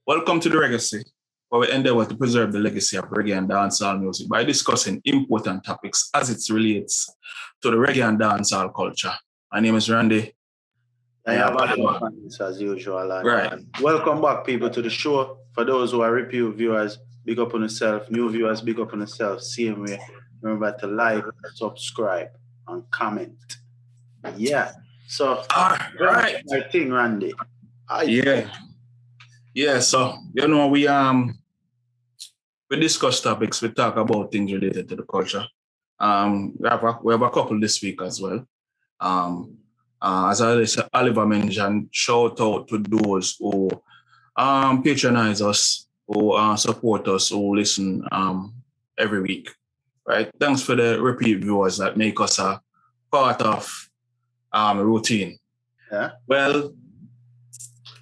Welcome to the Reggaecy, where we endeavor to preserve the legacy of reggae and dancehall music by discussing important topics as it relates to the reggae and dancehall culture. My name is Randy. I have as usual. And, right. Welcome back, people, to the show. For those who are repeat viewers, big up on yourself. New viewers, big up on yourself. Same way. Remember to like, subscribe, and comment. Yeah. So, right. My thing, Randy. Yeah. So we discuss topics. We talk about things related to the culture. We have a couple this week as well. As Oliver mentioned, shout out to those who patronize us, who support us, who listen every week. Right? Thanks for the repeat viewers that make us a part of routine. Yeah. Well,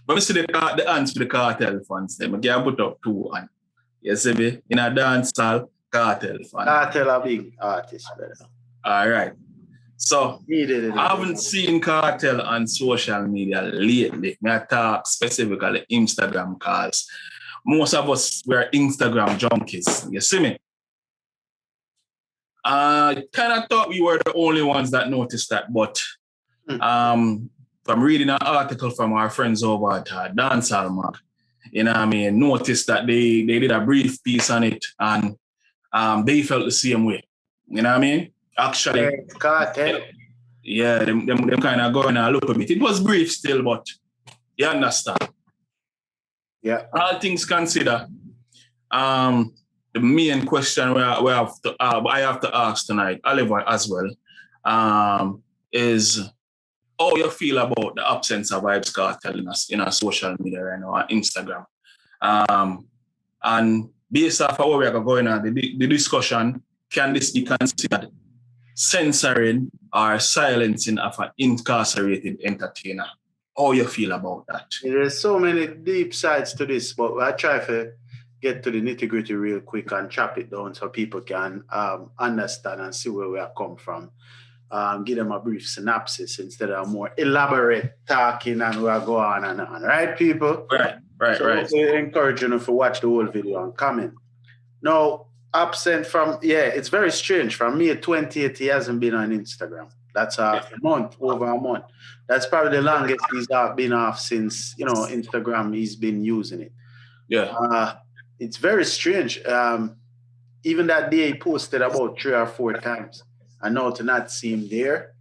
when we see the ants for the Kartel fans, then we can put up two and you see me in a dancehall Kartel fan. Kartel a big artist, brother. All right. So I haven't seen Kartel on social media lately. I talk specifically Instagram calls. Most of us were Instagram junkies. You see me? I kind of thought we were the only ones that noticed that, but from reading an article from our friends over at Dancehall Mag, noticed that they did a brief piece on it and they felt the same way. You know what I mean? Actually, Kartel. Yeah, them kind of going a look a bit. It was brief still, but you understand. Yeah. All things considered, the main question I have to ask tonight, Oliver as well, is how you feel about the absence of Vybz Kartel in our social media right now, on Instagram. And based off of where we are going on, the discussion, can this be considered censoring or silencing of an incarcerated entertainer? How you feel about that? There's so many deep sides to this, but I try to get to the nitty-gritty real quick and chop it down so people can understand and see where we are come from. Give them a brief synopsis instead of more elaborate talking and we'll go on and on. Right, people? Right. So we encourage you to watch the whole video and comment. Now, absent from, it's very strange. From May 20th, he hasn't been on Instagram. That's a month, over a month. That's probably the longest he's been off since, Instagram, he's been using it. Yeah. It's very strange. Even that day he posted about 3 or 4 times. And now to not see him there,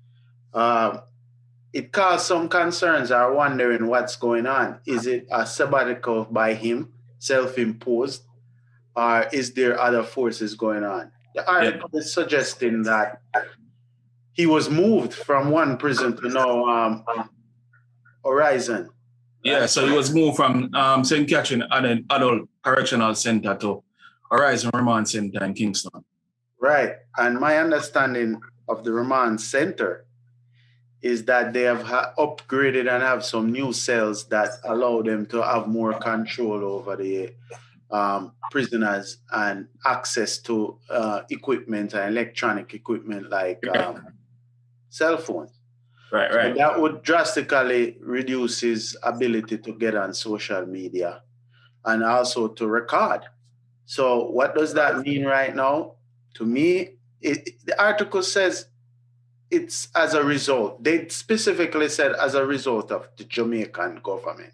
it caused some concerns. I'm wondering what's going on. Is it a sabbatical by him, self-imposed, or is there other forces going on? The article is suggesting that he was moved from one prison to now Horizon. Yeah, so he was moved from St. Catherine Adult Correctional Center to Horizon Remand Center in Kingston. Right. And my understanding of the Remand Center is that they have upgraded and have some new cells that allow them to have more control over the prisoners and access to equipment and electronic equipment like cell phones. Right. So that would drastically reduce his ability to get on social media and also to record. So what does that mean right now? To me, the article says it's as a result. They specifically said as a result of the Jamaican government.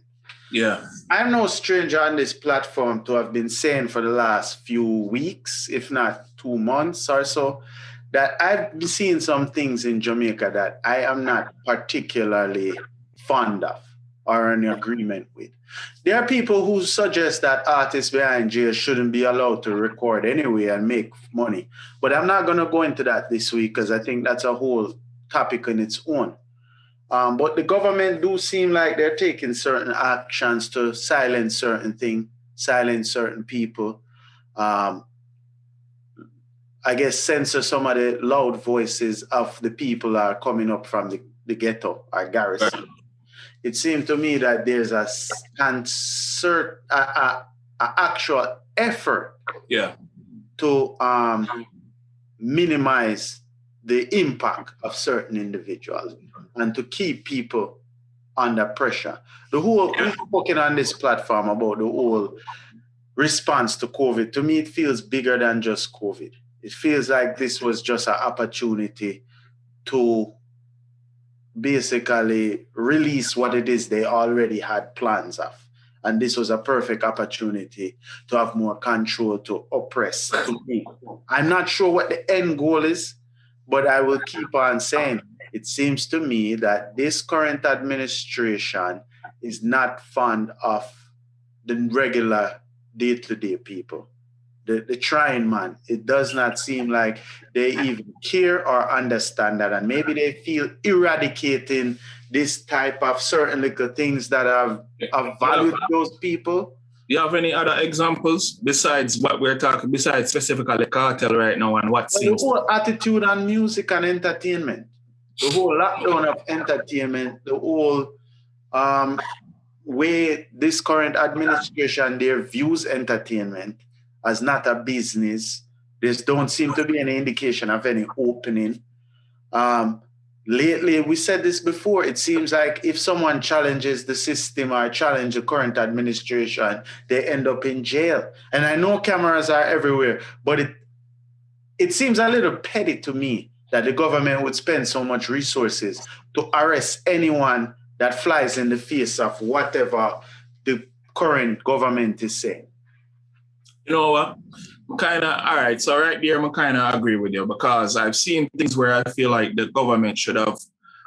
Yeah. I'm no stranger on this platform to have been saying for the last few weeks, if not 2 months or so, that I've been seeing some things in Jamaica that I am not particularly fond of or in agreement with. There are people who suggest that artists behind jail shouldn't be allowed to record anyway and make money. But I'm not going to go into that this week because I think that's a whole topic in its own. But the government do seem like they're taking certain actions to silence certain things, silence certain people. I guess censor some of the loud voices of the people that are coming up from the ghetto or garrison. Right. It seemed to me that there's a actual effort to minimize the impact of certain individuals and to keep people under pressure. We've spoken on this platform about the whole response to COVID. To me, it feels bigger than just COVID. It feels like this was just an opportunity to basically release what it is they already had plans of. And this was a perfect opportunity to have more control, to oppress, to make. I'm not sure what the end goal is, but I will keep on saying, it seems to me that this current administration is not fond of the regular day-to-day people. The trying man, it does not seem like they even care or understand that. And maybe they feel eradicating this type of certain little things that have valued those people. Do you have any other examples besides what we're talking, besides specifically cartel right now and what seems? The whole attitude on music and entertainment, the whole lockdown of entertainment, the whole way this current administration there views entertainment as not a business. There don't seem to be any indication of any opening. Lately, we said this before, it seems like if someone challenges the system or challenge the current administration, they end up in jail. And I know cameras are everywhere, but it seems a little petty to me that the government would spend so much resources to arrest anyone that flies in the face of whatever the current government is saying. You know what? All right. So right there, I kind of agree with you because I've seen things where I feel like the government should have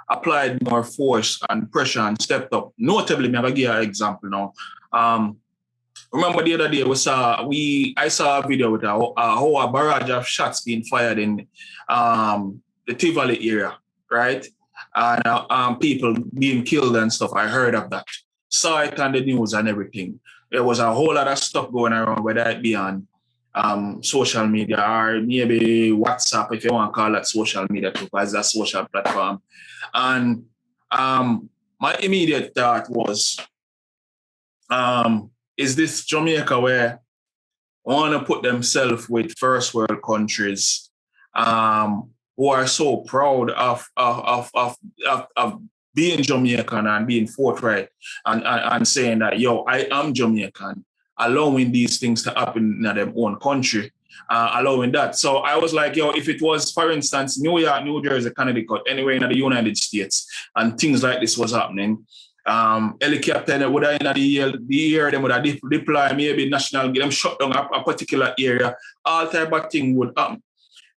applied more force and pressure and stepped up. Notably, I'm gonna give you an example now. Remember the other day I saw a video with a barrage of shots being fired in the Tivoli area, right? And people being killed and stuff. I heard of that. Saw it on the news and everything. There was a whole lot of stuff going around, whether it be on social media or maybe WhatsApp, if you want to call that social media too, because it's a social platform. And my immediate thought was, is this Jamaica where want to put themselves with first world countries who are so proud of being Jamaican and being forthright and saying that, yo, I am Jamaican, allowing these things to happen in their own country, allowing that. So I was like, yo, if it was, for instance, New York, New Jersey, Connecticut, anywhere in the United States, and things like this was happening, helicopter would have in the air, they would have deploy maybe national, get them shut down a particular area, all type of thing would happen,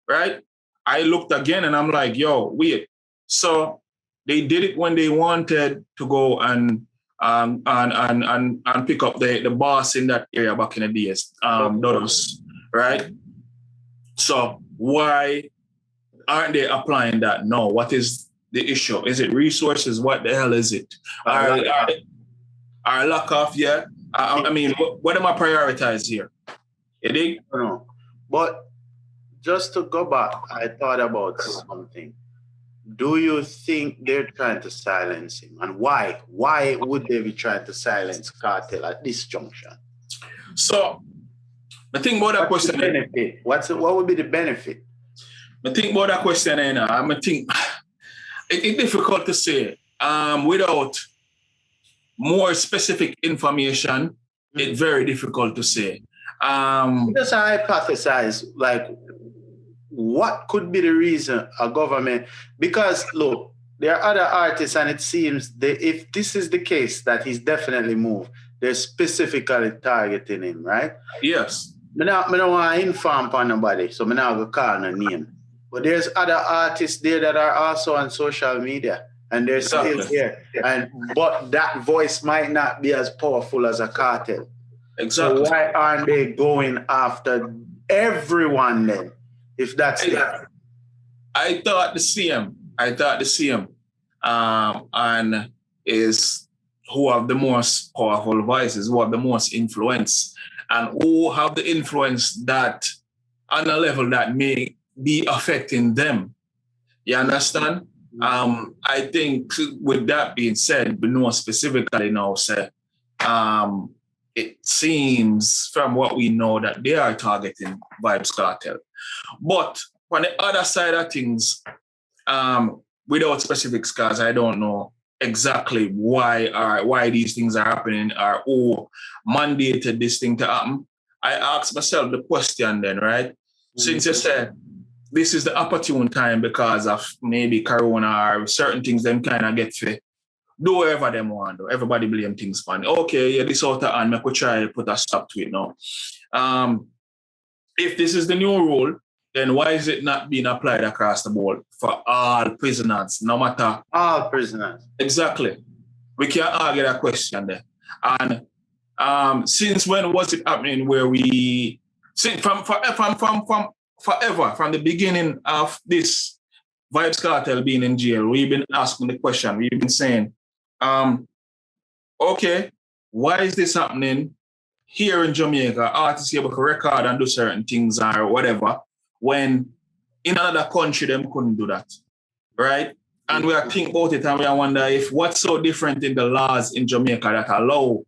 right? I looked again and I'm like, yo, wait. So they did it when they wanted to go and pick up the boss in that area back in the days, those, right? So why aren't they applying that? No. What is the issue? Is it resources? What the hell is it? Are lack of, yeah? I mean, what am I prioritize here? You dig? No. But just to go back, I thought about something. Do you think they're trying to silence him? And why? Why would they be trying to silence Kartel at this junction? So, I think about that question. What would be the benefit? I think about that question, and I think it's difficult to say. Without more specific information, it's very difficult to say. Just hypothesize, like, what could be the reason a government, because look, there are other artists and it seems if this is the case that he's definitely moved, they're specifically targeting him, right? Yes. I don't want to inform upon nobody, so I'm not going to call no name. But there's other artists there that are also on social media and they're still here. But that voice might not be as powerful as a Kartel. Exactly. So why aren't they going after everyone then? If that's it. I thought the same. And is who have the most powerful voices, who have the most influence, and who have the influence that on a level that may be affecting them. You understand? I think with that being said, we know specifically now, say, it seems from what we know that they are targeting Vybz Kartel. But on the other side of things, without specifics, because I don't know exactly why these things are happening or who mandated this thing to happen, I asked myself the question then, right? Since you said this is the opportune time because of maybe Corona or certain things them kind of get fit. Do whatever them want. Everybody blame things funny. Okay, yeah, this out of hand, I could try to put a stop to it now. If this is the new rule, then why is it not being applied across the board for all prisoners, no matter? All prisoners. Exactly. We can't argue that question there. And since when was it happening where we, since from forever, from the beginning of this Vybz Kartel being in jail, we've been asking the question, we've been saying, okay, why is this happening here in Jamaica? Artists able to record and do certain things or whatever, when in another country them couldn't do that, right? And we are thinking about it and we are wonder if what's so different in the laws in Jamaica that allow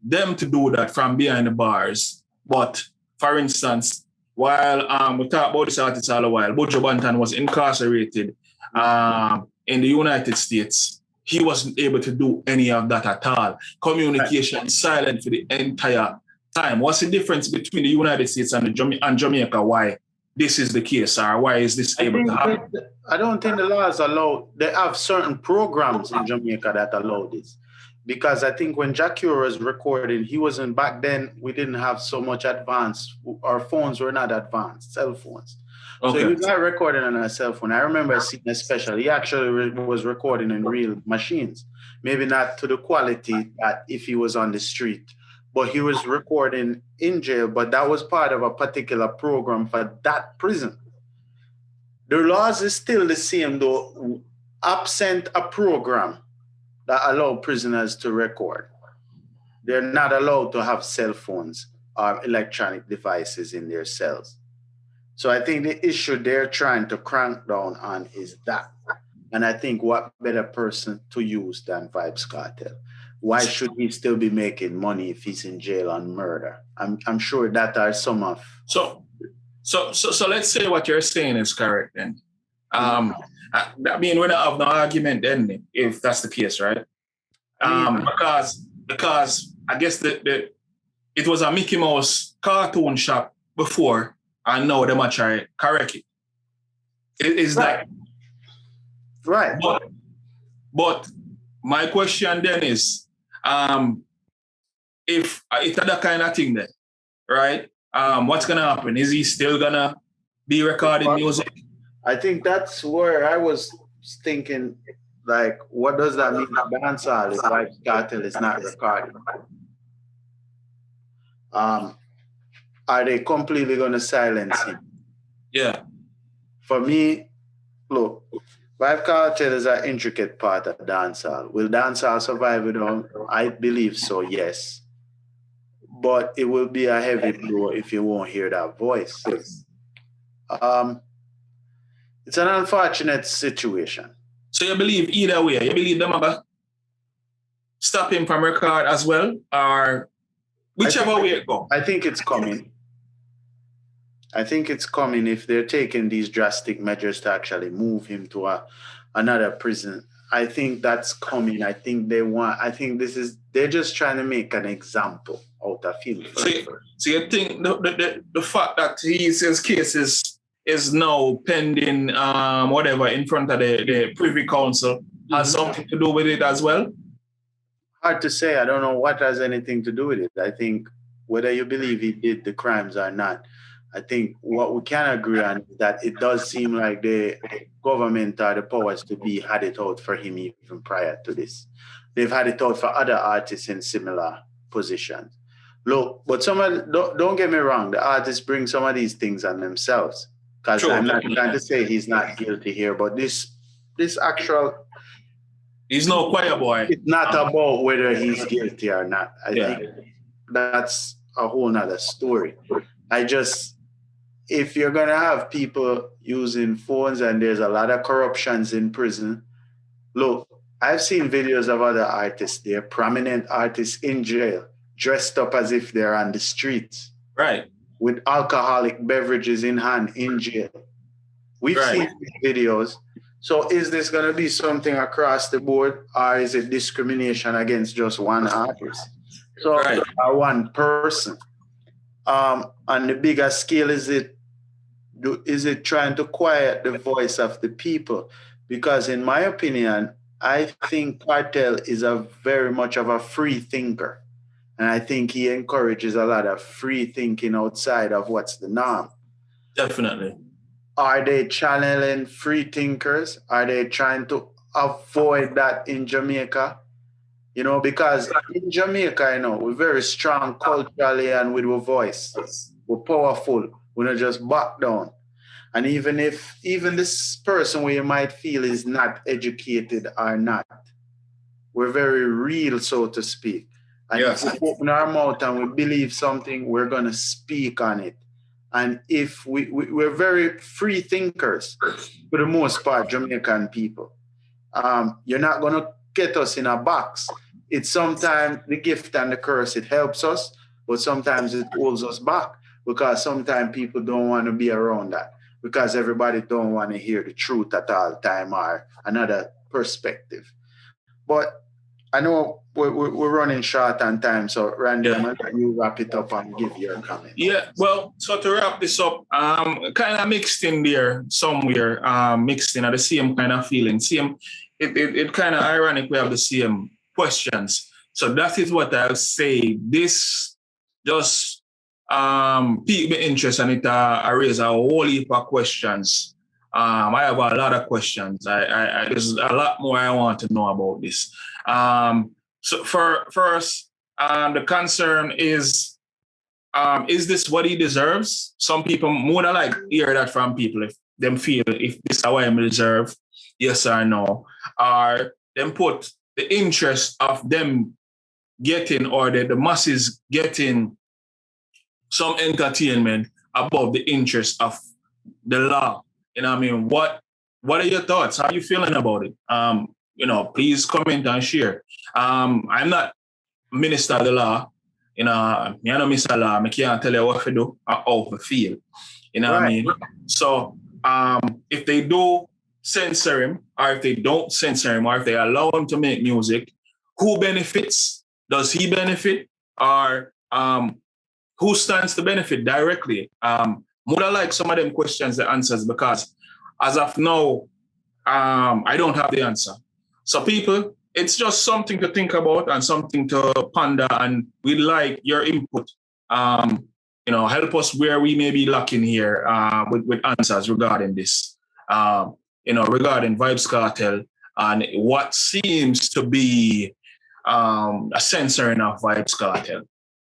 them to do that from behind the bars. But for instance, while we talk about this artist all a while, Buju Banton was incarcerated in the United States. He wasn't able to do any of that at all. Communication silent for the entire time. What's the difference between the United States and Jamaica? Why this is the case, or why is this able to happen? I don't think the laws allow. They have certain programs in Jamaica that allow this. Because I think when Jackie was recording, he wasn't back then. We didn't have so much advanced. Our phones were not advanced, cell phones. Okay. So he was not recording on a cell phone. I remember seeing a special. He actually was recording in real machines. Maybe not to the quality that if he was on the street, but he was recording in jail. But that was part of a particular program for that prison. The laws is still the same, though, absent a program that allow prisoners to record. They're not allowed to have cell phones or electronic devices in their cells. So I think the issue they're trying to crank down on is that. And I think what better person to use than Vybz Kartel? Why should he still be making money if he's in jail on murder? I'm sure that are some of. So let's say what you're saying is correct then. I mean, we don't have no argument then, if that's the case, right? Because I guess it was a Mickey Mouse cartoon shop before, and now they might try to correct it. It is right. That right? But my question then is, if it's that kind of thing then, right? What's gonna happen? Is he still gonna be recording music? I think that's where I was thinking, like, what does that mean? Dancehall is Vybz Kartel is not recording. Are they completely going to silence him? Yeah. For me, look, Vybz Kartel is an intricate part of dancehall. Will dancehall survive without? I believe so, yes. But it will be a heavy blow if you won't hear that voice. It's an unfortunate situation. So you believe either way? You believe them about stop him from record as well, or whichever way it go? I think it's coming. I think it's coming if they're taking these drastic measures to actually move him to another prison. I think that's coming. I think they're just trying to make an example out of him. So you think the fact that his case is now pending whatever in front of the Privy Council has something to do with it as well? Hard to say. I don't know what has anything to do with it. I think whether you believe he did the crimes or not, I think what we can agree on is that it does seem like the government or the powers to be had it out for him even prior to this. They've had it out for other artists in similar positions. Look, but don't get me wrong, the artists bring some of these things on themselves. Because I'm not trying to say he's not guilty here, but this actual... He's no choir boy. It's not about whether he's guilty or not. I think that's a whole nother story. If you're going to have people using phones and there's a lot of corruptions in prison, look, I've seen videos of other artists, they're prominent artists in jail, dressed up as if they're on the streets. Right. With alcoholic beverages in hand in jail. We've seen these videos. So is this going to be something across the board, or is it discrimination against just one artist? So Right. one person. On the bigger scale, is it trying to quiet the voice of the people? Because in my opinion, I think Cartel is a very much of a free thinker. And I think he encourages a lot of free thinking outside of what's the norm. Definitely. Are they channeling free thinkers? Are they trying to avoid that in Jamaica? You know, because in Jamaica, you know, we're very strong culturally and with our voice. We're powerful. We're not just back down. And even this person where you might feel is not educated or not, we're very real, so to speak. And Yes. if we open our mouth and we believe something, we're going to speak on it. And if we're very free thinkers, for the most part, Jamaican people. You're not going to get us in a box. It's sometimes the gift and the curse, it helps us, but sometimes it holds us back because sometimes people don't want to be around that because everybody don't want to hear the truth at all time or another perspective. But I know we're running short on time, so Randy, I'm going to let you wrap it up and give your comment. Yeah, well, so to wrap this up, kind of mixed in there somewhere, mixed in at the same kind of feeling. It kind of ironic we have the same questions. So that is what I'll say. This just piqued my interest and it raised a whole heap of questions. I have a lot of questions. There's a lot more I want to know about this. So first, the concern is this what he deserves? Some people more than like hear that from people if them feel if this is what I deserve, yes or no, or them put the interest of them getting or the masses getting some entertainment above the interest of the law. You know what I mean? What are your thoughts? How are you feeling about it? Please comment and share. I'm not minister of the law. You know, me no Mr. Law. I can't tell you what to do or how to feel. You know what I mean? So if they do censor him, or if they don't censor him, or if they allow him to make music, who benefits? Does he benefit? Or who stands to benefit directly? More like some of them questions, the answers, because as of now, I don't have the answer. So people, it's just something to think about and something to ponder, and we'd like your input. Help us where we may be lacking here with answers regarding this. Regarding Vybz Kartel and what seems to be a censoring of Vybz Kartel.